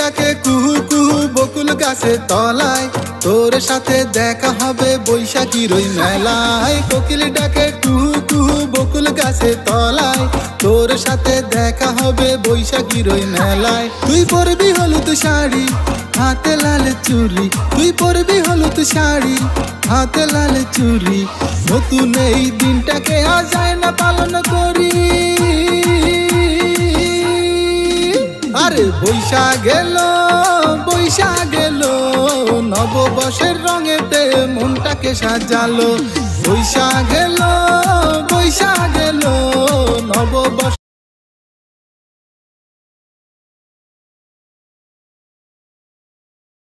ডাকে কুহু কুহু বকুল গাছের তলায়, তোর সাথে দেখা হবে বৈশাখীর ওই মেলায়। কোকিল ডাকে কুহু কুহু বকুল গাছের তলায়, তোর সাথে দেখা হবে বৈশাখীর ওই মেলায়। তুই পরবি হলুদ শাড়ি, হাতে লাল চুড়ি, তুই পরবি হলুদ শাড়ি, হাতে লাল চুড়ি। নতুন এই দিনটাকে আজ যায় না পালন করি। আরে বৈশাখ এলো, বৈশাখ এলো, নববর্ষের রঙেতে মনটাকে সাজালো। বৈশাখ এলো, বৈশাখ এলো, নববর্ষ